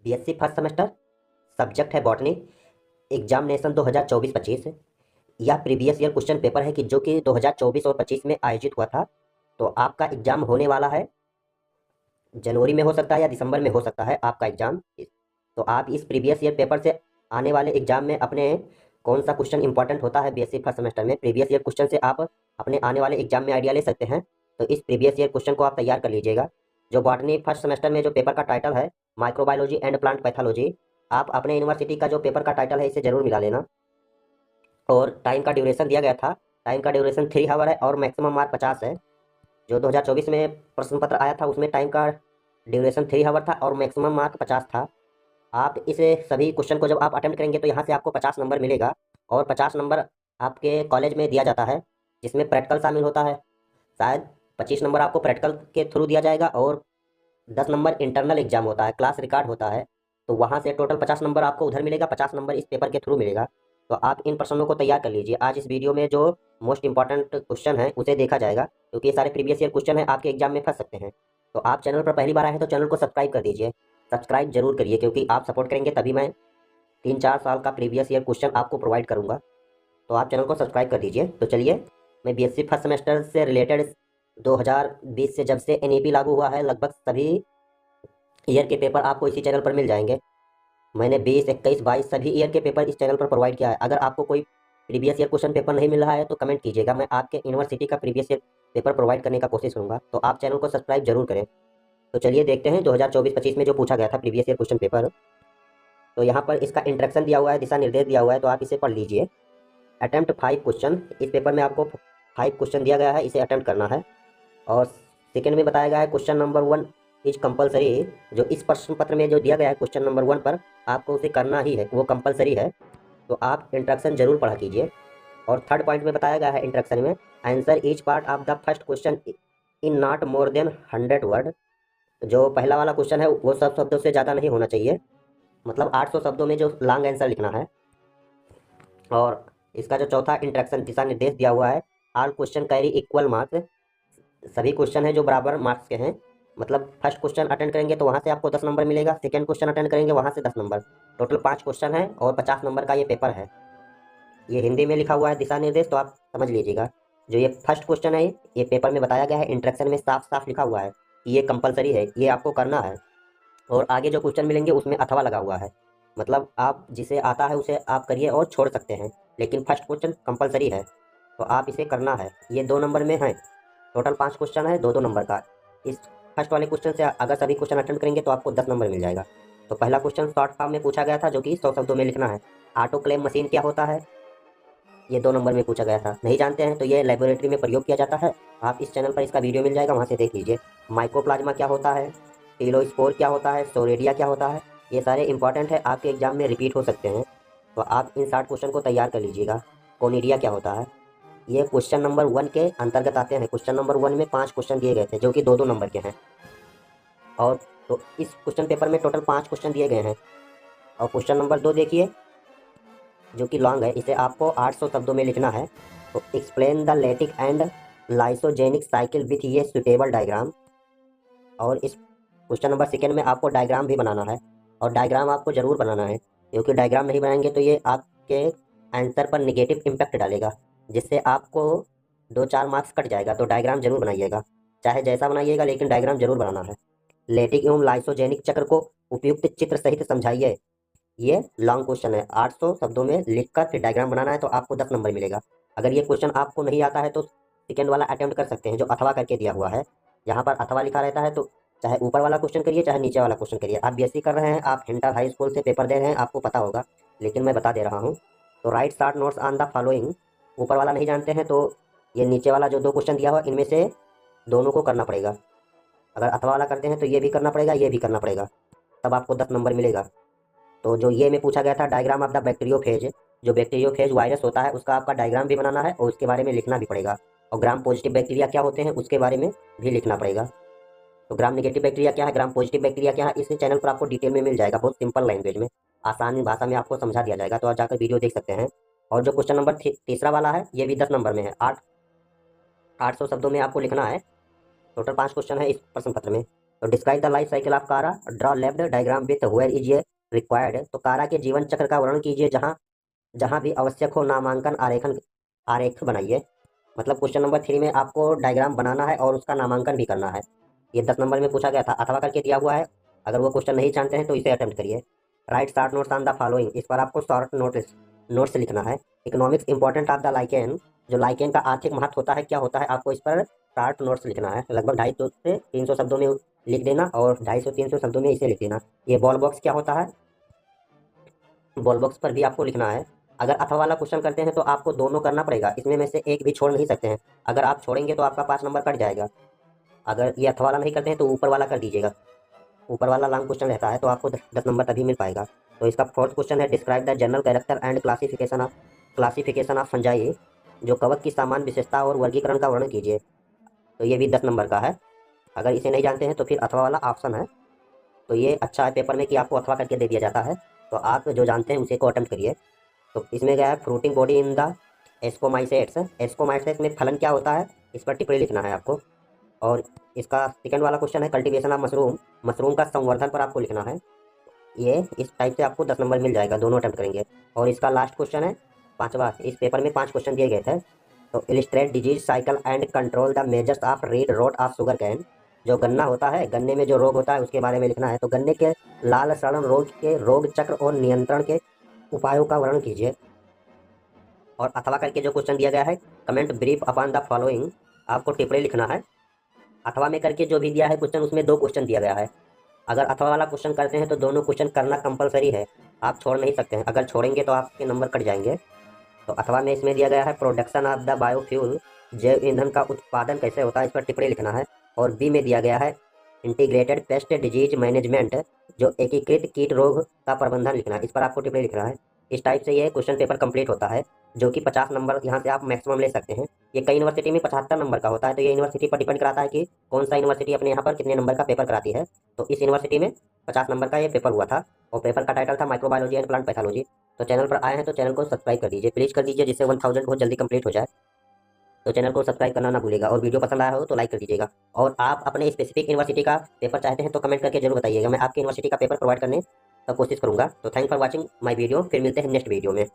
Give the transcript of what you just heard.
BSc first semester, subject है botany, examination 2024-25। यह previous year question paper है कि जो कि 2024 और 25 में आयोजित हुआ था। तो आपका एग्जाम होने वाला है, जनवरी में हो सकता है या दिसंबर में हो सकता है आपका एग्जाम। तो आप इस प्रीवियस ईयर पेपर से आने वाले एग्जाम में अपने कौन सा क्वेश्चन इंपॉर्टेंट होता है बीएससी फर्स्ट सेमेस्टर में, प्रीवियस ईयर क्वेश्चन से आप अपने आने वाले एग्जाम में आइडिया ले सकते हैं। तो इस प्रीवियस ईयर क्वेश्चन को आप तैयार कर लीजिएगा। जो बॉटनी फर्स्ट सेमेस्टर में जो पेपर का टाइटल है माइक्रोबायोलॉजी एंड प्लांट पैथोलॉजी, आप अपने यूनिवर्सिटी का जो पेपर का टाइटल है इसे जरूर मिला लेना। और टाइम का ड्यूरेशन दिया गया था, टाइम का ड्यूरेशन 3 आवर है और मैक्सिमम मार्क 50 है। जो 2024 में प्रश्न पत्र आया था उसमें टाइम का ड्यूरेशन 3 आवर था और मैक्सिमम मार्क 50 था। आप इसे सभी क्वेश्चन को जब आप अटेम्प्ट करेंगे तो यहाँ से आपको 50 नंबर मिलेगा। और 50 नंबर आपके कॉलेज में दिया जाता है जिसमें प्रैक्टिकल शामिल होता है। शायद 25 नंबर आपको प्रैक्टिकल के थ्रू दिया जाएगा और 10 नंबर इंटरनल एग्जाम होता है, क्लास रिकॉर्ड होता है। तो वहाँ से टोटल 50 नंबर आपको उधर मिलेगा, 50 नंबर इस पेपर के थ्रू मिलेगा। तो आप इन प्रश्नों को तैयार कर लीजिए। आज इस वीडियो में जो मोस्ट इंपॉर्टेंट क्वेश्चन है उसे देखा जाएगा, क्योंकि ये सारे प्रीवियस ईयर क्वेश्चन है आपके एग्जाम में फंस सकते हैं। तो आप चैनल पर पहली बार आए हैं तो चैनल को सब्सक्राइब कर दीजिए, सब्सक्राइब जरूर करिए, क्योंकि आप सपोर्ट करेंगे तभी मैं 3-4 साल का प्रीवियस ईयर क्वेश्चन आपको प्रोवाइड करूँगा। तो आप चैनल को सब्सक्राइब कर दीजिए। तो चलिए, मैं बीएससी फर्स्ट सेमेस्टर से रिलेटेड 2020 से जब से एनईपी लागू हुआ है लगभग सभी ईयर के पेपर आपको इसी चैनल पर मिल जाएंगे। मैंने 20, 21, 22 सभी ईयर के पेपर इस चैनल पर प्रोवाइड किया है। अगर आपको कोई प्रीवियस ईयर क्वेश्चन पेपर नहीं मिल रहा है तो कमेंट कीजिएगा, मैं आपके यूनिवर्सिटी का प्रीवियस ईयर पेपर प्रोवाइड करने का कोशिश करूँगा। तो आप चैनल को सब्सक्राइब जरूर करें। तो चलिए देखते हैं 2024-25 में जो पूछा गया था प्रीवियस ईयर क्वेश्चन पेपर। तो यहाँ पर इसका इंस्ट्रक्शन दिया हुआ है, दिशा निर्देश दिया हुआ है, तो आप इसे पढ़ लीजिए। अटेम्प्ट 5 क्वेश्चन, इस पेपर में आपको 5 क्वेश्चन दिया गया है, इसे अटेम्प्ट करना है। और सेकेंड में बताया गया है क्वेश्चन नंबर 1 इज कंपलसरी। जो इस प्रश्न पत्र में जो दिया गया है क्वेश्चन नंबर 1 पर आपको उसे करना ही है, वो कंपलसरी है। तो आप इंस्ट्रक्शन जरूर पढ़ा कीजिए। और थर्ड पॉइंट में बताया गया है इंस्ट्रक्शन में, answer each part of the first question in not more than 100 word. जो पहला वाला क्वेश्चन है वो सब शब्दों से ज़्यादा नहीं होना चाहिए, मतलब 800 शब्दों में जो लॉन्ग आंसर लिखना है। और इसका जो चौथा इंस्ट्रक्शन दिशा निर्देश दिया हुआ है, all question carry equal marks. सभी क्वेश्चन हैं जो बराबर मार्क्स के हैं। मतलब फर्स्ट क्वेश्चन अटेंड करेंगे तो वहाँ से आपको 10 नंबर मिलेगा, सेकंड क्वेश्चन अटेंड करेंगे वहाँ से 10 नंबर। टोटल 5 क्वेश्चन है और 50 नंबर का ये पेपर है। ये हिंदी में लिखा हुआ है दिशा निर्देश, तो आप समझ लीजिएगा। जो ये फर्स्ट क्वेश्चन है ये पेपर में बताया गया है, इंस्ट्रक्शन में साफ साफ लिखा हुआ है कि ये कंपलसरी है, ये आपको करना है। और आगे जो क्वेश्चन मिलेंगे उसमें अथवा लगा हुआ है, मतलब आप जिसे आता है उसे आप करिए और छोड़ सकते हैं, लेकिन फर्स्ट क्वेश्चन कंपलसरी है तो आप इसे करना है। ये 2 नंबर में है, टोटल 5 क्वेश्चन है 2-2 नंबर का। इस फर्स्ट वाले क्वेश्चन से अगर सभी क्वेश्चन अटेंड करेंगे तो आपको 10 नंबर मिल जाएगा। तो पहला क्वेश्चन शॉर्ट फॉर्म में पूछा गया था जो कि 100 शब्दों में लिखना है। ऑटो क्लेम मशीन क्या होता है, ये 2 नंबर में पूछा गया था। नहीं जानते हैं तो ये लेबोरेटरी में प्रयोग किया जाता है, आप इस चैनल पर इसका वीडियो मिल जाएगा, वहाँ से देख लीजिए। माइकोप्लाज्मा क्या होता है, टीलोस्पोर क्या होता है, सोरेडिया क्या होता है, ये सारे इंपॉर्टेंट है, आपके एग्जाम में रिपीट हो सकते हैं। तो आप इन 60 क्वेश्चन को तैयार कर लीजिएगा। कोनिडिया क्या होता है, ये क्वेश्चन नंबर 1 के अंतर्गत आते हैं। क्वेश्चन नंबर 1 में 5 क्वेश्चन दिए गए थे जो कि 2-2 नंबर के हैं। और तो इस क्वेश्चन पेपर में टोटल 5 क्वेश्चन दिए गए हैं। और क्वेश्चन नंबर 2 देखिए जो कि लॉन्ग है, इसे आपको 800 शब्दों में लिखना है। तो explain the lytic and lysogenic cycle with ये सुटेबल डायग्राम। और इस क्वेश्चन नंबर सेकेंड में आपको डायग्राम भी बनाना है, और डायग्राम आपको ज़रूर बनाना है, क्योंकि डायग्राम नहीं बनाएंगे तो ये आपके आंसर पर निगेटिव इम्पैक्ट डालेगा, जिससे आपको 2-4 मार्क्स कट जाएगा। तो डायग्राम जरूर बनाइएगा, चाहे जैसा बनाइएगा लेकिन डायग्राम जरूर बनाना है। लेटिक एवं लाइसोजेनिक चक्र को उपयुक्त चित्र सहित समझाइए। ये लॉन्ग क्वेश्चन है, 800 शब्दों में लिखकर फिर डायग्राम बनाना है, तो आपको 10 नंबर मिलेगा। अगर ये क्वेश्चन आपको नहीं आता है तो सेकेंड वाला अटेम्प्ट कर सकते हैं जो अथवा करके दिया हुआ है। यहाँ पर अथवा लिखा रहता है, तो चाहे ऊपर वाला क्वेश्चन करिए चाहे नीचे वाला क्वेश्चन करिए। आप बीएससी कर रहे हैं, आप हिंटर हाई स्कूल से पेपर दे रहे हैं, आपको पता होगा, लेकिन मैं बता दे रहा हूँ। तो right short notes on the following, ऊपर वाला नहीं जानते हैं तो ये नीचे वाला जो 2 क्वेश्चन दिया हुआ इनमें से दोनों को करना पड़ेगा। अगर अथवा वाला करते हैं तो ये भी करना पड़ेगा, ये भी करना पड़ेगा, तब आपको 10 नंबर मिलेगा। तो जो ये में पूछा गया था डायग्राम ऑफ द बैक्टीरियोफेज, जो बैक्टीरियोफेज वायरस होता है उसका आपका डायग्राम भी बनाना है और उसके बारे में लिखना भी पड़ेगा। और ग्राम पॉजिटिव बैक्टीरिया क्या होते हैं उसके बारे में भी लिखना पड़ेगा। तो ग्राम नेगेटिव बैक्टीरिया क्या है, ग्राम पॉजिटिव बैक्टीरिया क्या है, इस चैनल पर आपको डिटेल में मिल जाएगा, बहुत सिंपल लैंग्वेज में, आसान भाषा में आपको समझा दिया जाएगा। तो आप जाकर वीडियो देख सकते हैं। और जो क्वेश्चन नंबर तीसरा वाला है ये भी 10 नंबर में है। 800 शब्दों में आपको लिखना है। टोटल 5 क्वेश्चन है इस प्रश्न पत्र में। तो describe the life cycle of Chara, draw labelled diagram with where is ये रिक्वायर्ड। तो कारा के जीवन चक्र का वर्णन कीजिए जहाँ जहाँ भी आवश्यक हो, नामांकन आरेखन आरेख बनाइए। मतलब क्वेश्चन नंबर 3 में आपको डायग्राम बनाना है और उसका नामांकन भी करना है। ये 10 नंबर में पूछा गया था, अथवा करके दिया हुआ है। अगर वो क्वेश्चन नहीं जानते हैं तो इसे अटेम्प्ट करिए। Right short notes on the following, इस पर आपको शॉर्ट नोट्स लिखना है। Economics important of the lichen, जो लाइकेन का आर्थिक महत्व होता है क्या होता है, आपको इस पर शॉर्ट नोट्स लिखना है। लगभग 250 से 300 शब्दों में लिख देना और 250-300 शब्दों में इसे लिख देना। ये बॉल बॉक्स क्या होता है, बॉल बॉक्स पर भी आपको लिखना है। अगर अथवा वाला क्वेश्चन करते हैं तो आपको दोनों करना पड़ेगा, इसमें में से एक भी छोड़ नहीं सकते हैं। अगर आप छोड़ेंगे तो आपका 5 नंबर कट जाएगा। अगर ये अथवा वाला नहीं करते हैं तो ऊपर वाला कर दीजिएगा। ऊपर वाला लॉन्ग क्वेश्चन रहता है तो आपको 10 नंबर तभी मिल पाएगा। तो इसका फोर्थ क्वेश्चन है, describe the general character and classification of fungi, जो कवक की सामान्य विशेषता और वर्गीकरण का वर्णन कीजिए। तो ये भी 10 नंबर का है। अगर इसे नहीं जानते हैं तो फिर अथवा वाला ऑप्शन है। तो ये अच्छा है पेपर में कि आपको अथवा करके दे दिया जाता है। तो आप जो जानते हैं उसी को अटेम्प्ट करिए। तो इसमें क्या है, fruiting body in the ascomycetes. Ascomycetes में फलन क्या होता है, इस पर टिप्पणी लिखना है आपको। और इसका सेकंड वाला क्वेश्चन है, कल्टीवेशन ऑफ मशरूम, मशरूम का संवर्धन पर आपको लिखना है। ये इस टाइप से आपको 10 नंबर मिल जाएगा, दोनों अटेम्प्ट करेंगे। और इसका लास्ट क्वेश्चन है 5वां, इस पेपर में 5 क्वेश्चन दिए गए थे। तो illustrate disease cycle and control the measures of red rot of sugarcane, जो गन्ना होता है, गन्ने में जो रोग होता है उसके बारे में लिखना है। तो गन्ने के लाल सड़न रोग के रोग चक्र और नियंत्रण के उपायों का वर्णन कीजिए। और अथवा करके जो क्वेश्चन दिया गया है, comment brief upon the following, आपको टिप्पणी लिखना है। अथवा में करके जो भी दिया है क्वेश्चन, उसमें 2 क्वेश्चन दिया गया है। अगर अथवा वाला क्वेश्चन करते हैं तो दोनों क्वेश्चन करना कंपलसरी है, आप छोड़ नहीं सकते हैं। अगर छोड़ेंगे तो आपके नंबर कट जाएंगे। तो अथवा में इसमें दिया गया है प्रोडक्शन ऑफ द बायोफ्यूल, जैव ईंधन का उत्पादन कैसे होता है, इस पर टिप्पणी लिखना है। और बी में दिया गया है इंटीग्रेटेड पेस्ट डिजीज मैनेजमेंट, जो एकीकृत कीट रोग का प्रबंधन लिखना है, इस पर आपको टिप्पणी लिखना है। इस टाइप से ये क्वेश्चन पेपर कंप्लीट होता है, जो कि 50 नंबर यहाँ से आप मैक्सिमम ले सकते हैं। ये कई यूनिवर्सिटी में 75 नंबर का होता है। तो ये यूनिवर्सिटी पर डिपेंड कराता है कि कौन सा यूनिवर्सिटी अपने यहाँ पर कितने नंबर का पेपर कराती है। तो इस यूनिवर्सिटी में 50 नंबर का ये पेपर हुआ था और पेपर का टाइटल था माइक्रोबायोलॉजी एंड प्लांट पैथोलॉजी। तो चैनल पर आए हैं तो चैनल को सब्सक्राइब कर दीजिए, प्लीज़ कर दीजिए, जिससे 1000 बहुत जल्दी कंप्लीट हो जाए। तो चैनल को सब्सक्राइब करना ना भूलिएगा और वीडियो पसंद आया हो तो लाइक कर दीजिएगा। और आप अपने स्पेसिफिक यूनिवर्सिटी का पेपर चाहते हैं तो कमेंट करके जरूर बताइएगा, मैं आपकी यूनिवर्सिटी का पेपर प्रोवाइड करने का कोशिश करूंगा। तो thank for watching my video, फिर मिलते हैं नेक्स्ट वीडियो में।